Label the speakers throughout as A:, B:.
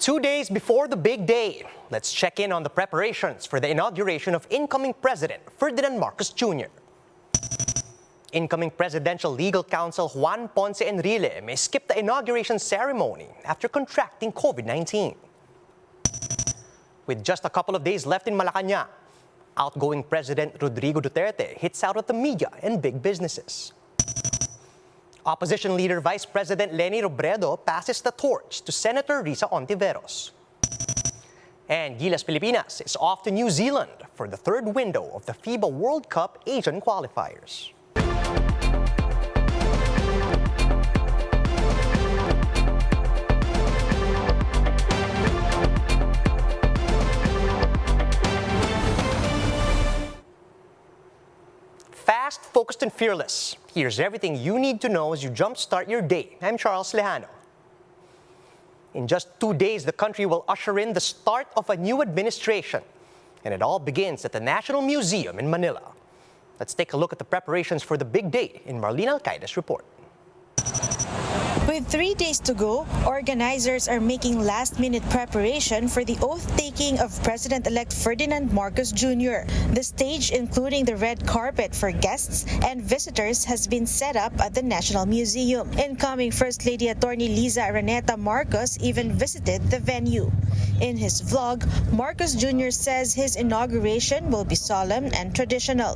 A: 2 days before the big day, let's check in on the preparations for the inauguration of incoming President Ferdinand Marcos Jr. Incoming Presidential Legal Counsel Juan Ponce Enrile may skip the inauguration ceremony after contracting COVID-19. With just a couple of days left in Malacanang, outgoing President Rodrigo Duterte hits out at the media and big businesses. Opposition leader Vice President Leni Robredo passes the torch to Senator Risa Hontiveros. And Gilas Pilipinas is off to New Zealand for the third window of the FIBA World Cup Asian qualifiers. Fast, focused, and fearless. Here's everything you need to know as you jumpstart your day. I'm Charles Lejano. In just 2 days, the country will usher in the start of a new administration. And it all begins at the National Museum in Manila. Let's take a look at the preparations for the big day in Marlene Alcaide's report.
B: With 3 days to go, organizers are making last-minute preparation for the oath-taking of President-elect Ferdinand Marcos Jr. The stage, including the red carpet for guests and visitors, has been set up at the National Museum. Incoming First Lady Attorney Liza Araneta Marcos even visited the venue. In his vlog, Marcos Jr. says his inauguration will be solemn and traditional.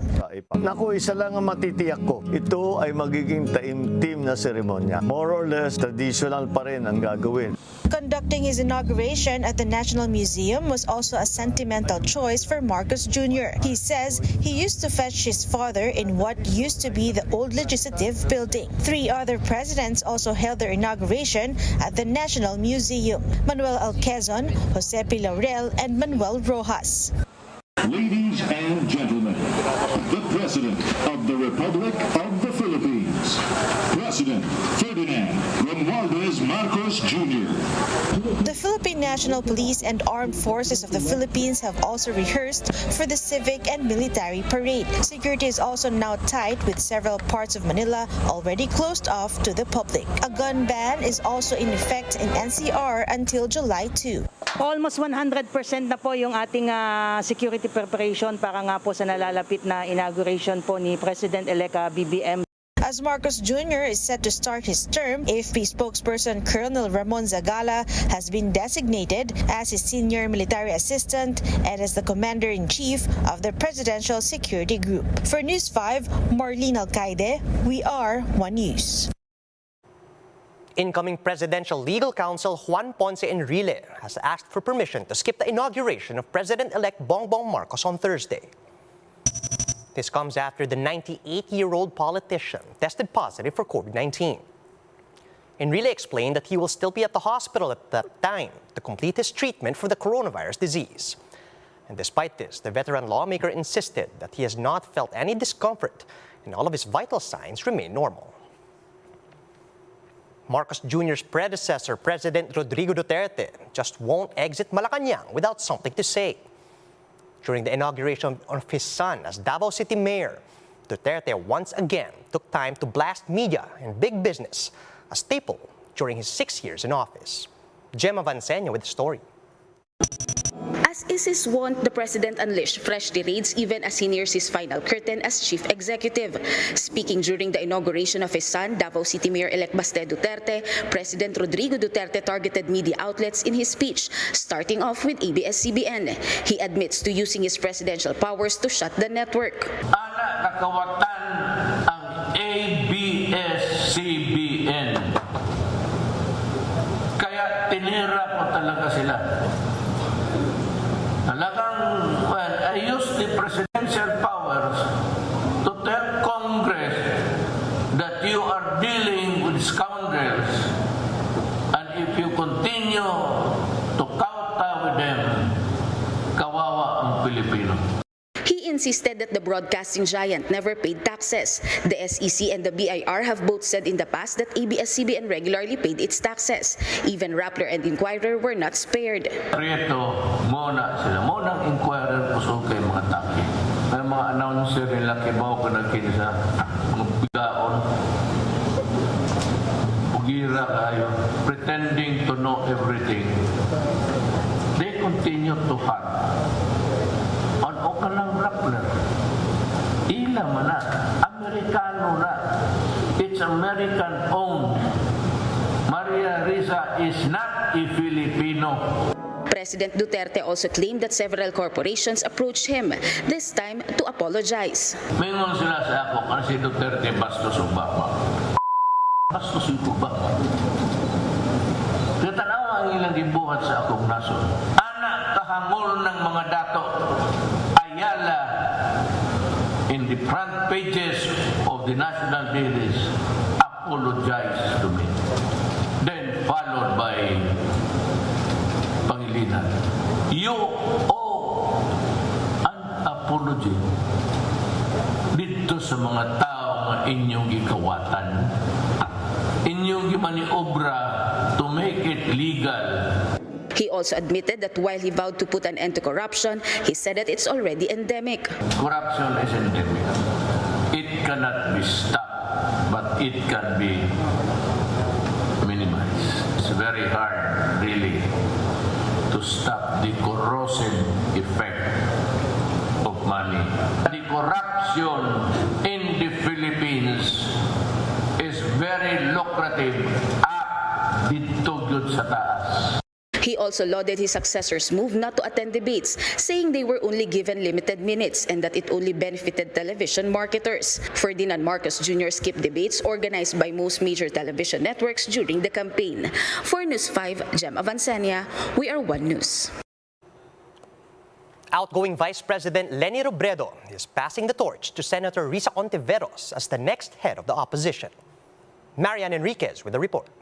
C: Naku, isa lang ang matitiyak ko. Ito ay magiging taimtim na seremonya. More or less, traditional pa rin ang gagawin.
B: Conducting his inauguration at the National Museum was also a sentimental choice for Marcos Jr. He says he used to fetch his father in what used to be the old legislative building. 3 other presidents also held their inauguration at the National Museum: Manuel L. Quezon, Jose P. Laurel, and Manuel Rojas.
D: Ladies and gentlemen, the President of the Republic of the Philippines, President Ferdinand Romualdez Marcos Jr.
B: The Philippine National Police and Armed Forces of the Philippines have also rehearsed for the civic and military parade. Security is also now tight, with several parts of Manila already closed off to the public. A gun ban is also in effect in NCR until July 2.
E: Almost 100% na po yung ating security preparation para nga po sa nalalapit na inauguration po ni President-elect BBM.
B: As Marcos Jr. is set to start his term, AFP spokesperson Colonel Ramon Zagala has been designated as his senior military assistant and as the commander-in-chief of the Presidential Security Group. For News 5, Marlene Alcaide, we are One News.
A: Incoming Presidential Legal Counsel Juan Ponce Enrile has asked for permission to skip the inauguration of President-elect Bongbong Marcos on Thursday. This comes after the 98-year-old politician tested positive for COVID-19. Enrile explained that he will still be at the hospital at that time to complete his treatment for the coronavirus disease. And despite this, the veteran lawmaker insisted that he has not felt any discomfort and all of his vital signs remain normal. Marcos Jr.'s predecessor, President Rodrigo Duterte, just won't exit Malacanang without something to say. During the inauguration of his son as Davao City Mayor, Duterte once again took time to blast media and big business, a staple during his 6 years in office. Gemma Vansenia with the story.
F: As is his wont, the President unleashed fresh tirades even as he nears his final curtain as Chief Executive. Speaking during the inauguration of his son, Davao City Mayor-elect Baste Duterte, President Rodrigo Duterte targeted media outlets in his speech, starting off with ABS-CBN. He admits to using his presidential powers to shut the network.
G: Ana nakawatan ang ABS-CBN. Kaya tinira ko talaga sila. Well, I use the presidential powers to tell Congress that you are dealing with scoundrels, and if you continue to kowtow with them, kawawa ang Pilipino.
F: He insisted that the broadcasting giant never paid taxes. The SEC and the BIR have both said in the past that ABS-CBN regularly paid its taxes. Even Rappler and Inquirer were not spared.
G: Rito, muna sila. Munang Inquirer, puso kay mga taki. May mga announcer nila kibaw ka na kinsa, mga bigaon. Bugira kayo. pretending to know everything, they continue to hunt on Okalang Rappler. Ilang na, Amerikano na. It's American-owned. Maria Risa is not a Filipino.
F: President Duterte also claimed that several corporations approached him, this time to apologize.
G: Mingon sila sa ako kasi si Duterte bastos Obama. Bastos yung Obama. Kaya tanawa ang ilang gibuhat sa akong nason. Anak kahangol ng mga dato. Ayala in the front pages of the national dailies apologize to me. Then followed by Pangilinan. You owe an apology dito sa mga tao nga inyong gikawatan, inyong gimaniobra to make it legal.
F: He also admitted that while he vowed to put an end to corruption, he said that it's already endemic.
G: Corruption is endemic. It cannot be stopped, but it can be minimized. It's very hard, really, to stop the corrosive effect of money. The corruption in the Philippines is very lucrative at dito gyud sa taas.
F: He also lauded his successor's move not to attend debates, saying they were only given limited minutes and that it only benefited television marketers. Ferdinand Marcos Jr. skipped debates organized by most major television networks during the campaign. For News 5, Jem Avancenia, we are One News.
A: Outgoing Vice President Leni Robredo is passing the torch to Senator Risa Hontiveros as the next head of the opposition. Marian Enriquez with the report.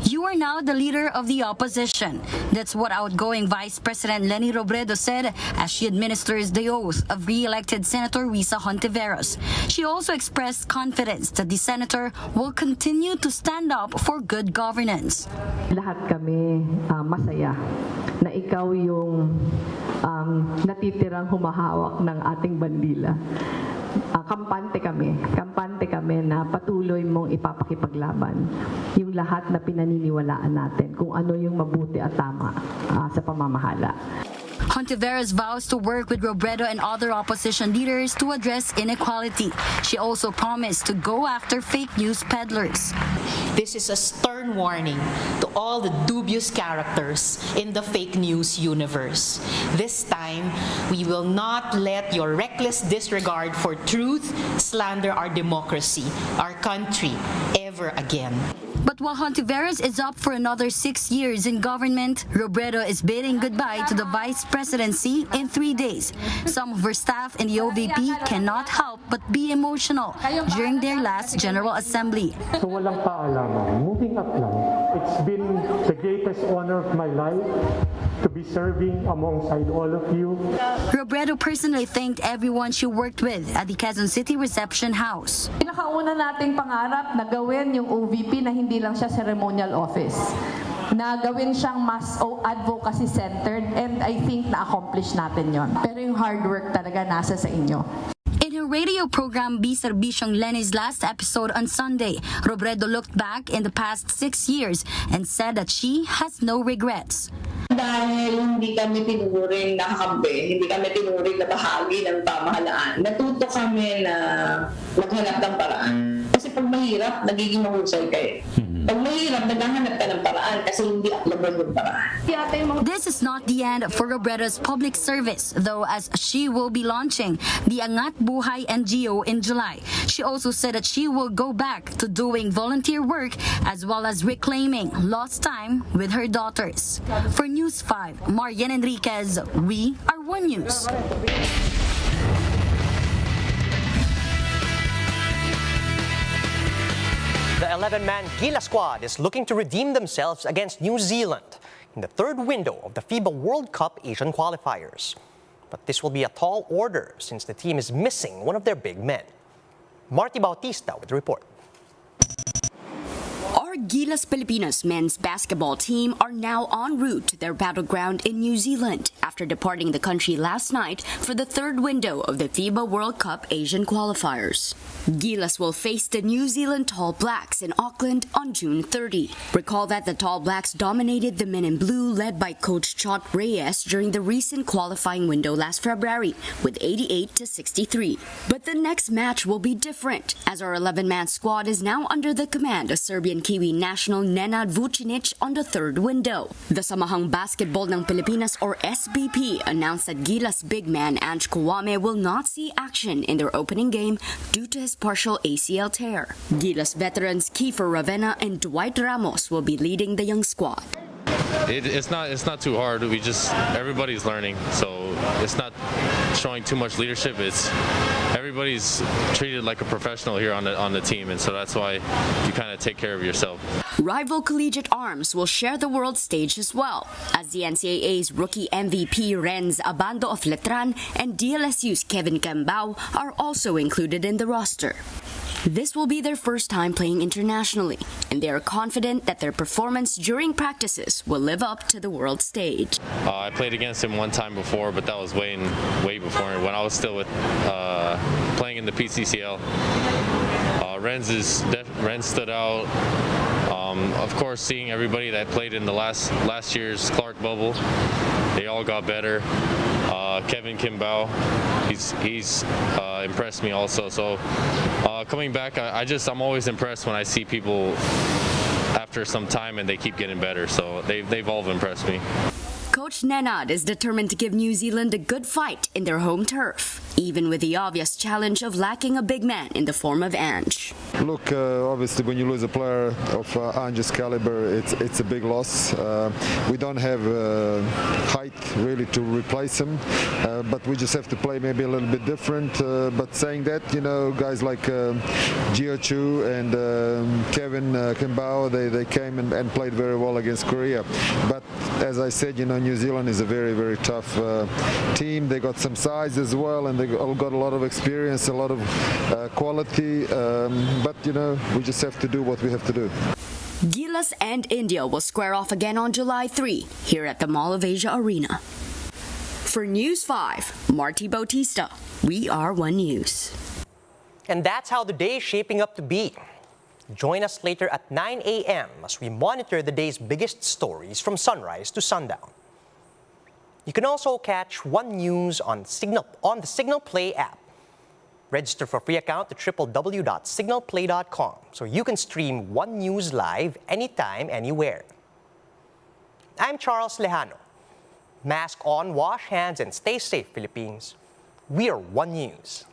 H: You are now the leader of the opposition. That's what outgoing Vice President Leni Robredo said as she administers the oath of re-elected Senator Risa Hontiveros. She also expressed confidence that the senator will continue to stand up for good governance.
I: Lahat kami masaya na ikaw yung natitirang humahawak ng ating bandila. Kampante kami na patuloy mong ipapakipaglaban yung lahat na pinaniniwalaan natin kung ano yung mabuti at tama sa pamamahala.
H: Hontiveros vows to work with Robredo and other opposition leaders to address inequality. She also promised to go after fake news peddlers.
J: This is a stern warning to all the dubious characters in the fake news universe. This time, we will not let your reckless disregard for truth slander our democracy, our country, ever again.
H: But while Hontiveros is up for another 6 years in government, Robredo is bidding goodbye to the vice presidency in 3 days. Some of her staff in the OVP cannot help but be emotional during their last General Assembly.
K: So walang paalaman, moving up lang. It's been the greatest honor of my life to be serving alongside all of you.
H: Robredo personally thanked everyone she worked with at the Quezon City Reception House.
I: Pinakauna nating pangarap na gawin yung OVP na hindi lang siya ceremonial office. Na gawin siyang mas advocacy-centered, and I think na-accomplish natin yon. Pero yung hard work talaga nasa sa inyo.
H: In her radio program Be Serbisyong Leni's last episode on Sunday, Robredo looked back in the past 6 years and said that she has no regrets.
L: Dahil hindi kami tinuring nakakampi, hindi kami tinuring na bahagi ng pamahalaan, natuto kami na maghanap ng paraan. Kasi pag mahirap, nagiging mahusay kayo. Pag mahirap, naghahanap ka ng paraan kasi hindi aklaban yung paraan.
H: This is not the end for Robredo's public service, though, as she will be launching the Angat Buhay NGO in July. She also said that she will go back to doing volunteer work as well as reclaiming lost time with her daughters. For News 5, Marian Enriquez, we are One News.
A: The 11-man Gilas squad is looking to redeem themselves against New Zealand in the third window of the FIBA World Cup Asian qualifiers. But this will be a tall order since the team is missing one of their big men. Marty Bautista with the report.
H: Our Gilas Pilipinas men's basketball team are now en route to their battleground in New Zealand after departing the country last night for the third window of the FIBA World Cup Asian qualifiers. Gilas will face the New Zealand Tall Blacks in Auckland on June 30. Recall that the Tall Blacks dominated the men in blue led by coach Chot Reyes during the recent qualifying window last February with 88-63. But the next match will be different as our 11-man squad is now under the command of Serbian Kiwi national Nenad Vucinic on the third window. The Samahang Basketball ng Pilipinas or SBP announced that Gilas big man Ange Kouame will not see action in their opening game due to his partial ACL tear. Gilas veterans Kiefer Ravenna and Dwight Ramos will be leading the young squad.
M: It's not too hard. Everybody's learning, so it's not showing too much leadership. It's everybody's treated like a professional here on the team, and so that's why you kind of take care of yourself.
H: Rival collegiate arms will share the world stage as well, as the NCAA's rookie MVP Renz Abando of Letran and DLSU's Kevin Cambao are also included in the roster. This will be their first time playing internationally, and they are confident that their performance during practices will live up to the world stage.
M: I played against him one time before, but that was way before when I was still playing in the PCCL. Renz stood out. Of course, seeing everybody that played in the last year's Clark bubble, they all got better. Kevin Kimbao, he's impressed me also. So coming back, I'm always impressed when I see people after some time and they keep getting better. So they've all impressed me.
H: Coach Nenad is determined to give New Zealand a good fight in their home turf, even with the obvious challenge of lacking a big man in the form of Ange.
N: Look, obviously when you lose a player of Ange's caliber, it's a big loss. We don't have height really to replace him, but we just have to play maybe a little bit different. But saying that, guys like Gio Chu and Kevin Kimbao, they came and played very well against Korea. But as I said, New Zealand is a very, very tough team. They got some size as well, and they got a lot of experience, a lot of quality. But we just have to do what we have to do.
H: Gilas and India will square off again on July 3 here at the Mall of Asia Arena. For News 5, Marty Bautista, We Are One News.
A: And that's how the day is shaping up to be. Join us later at 9 a.m. as we monitor the day's biggest stories from sunrise to sundown. You can also catch One News on the Signal Play app. Register for a free account at www.signalplay.com so you can stream One News live anytime, anywhere. I'm Charles Lejano. Mask on, wash hands, and stay safe, Philippines. We are One News.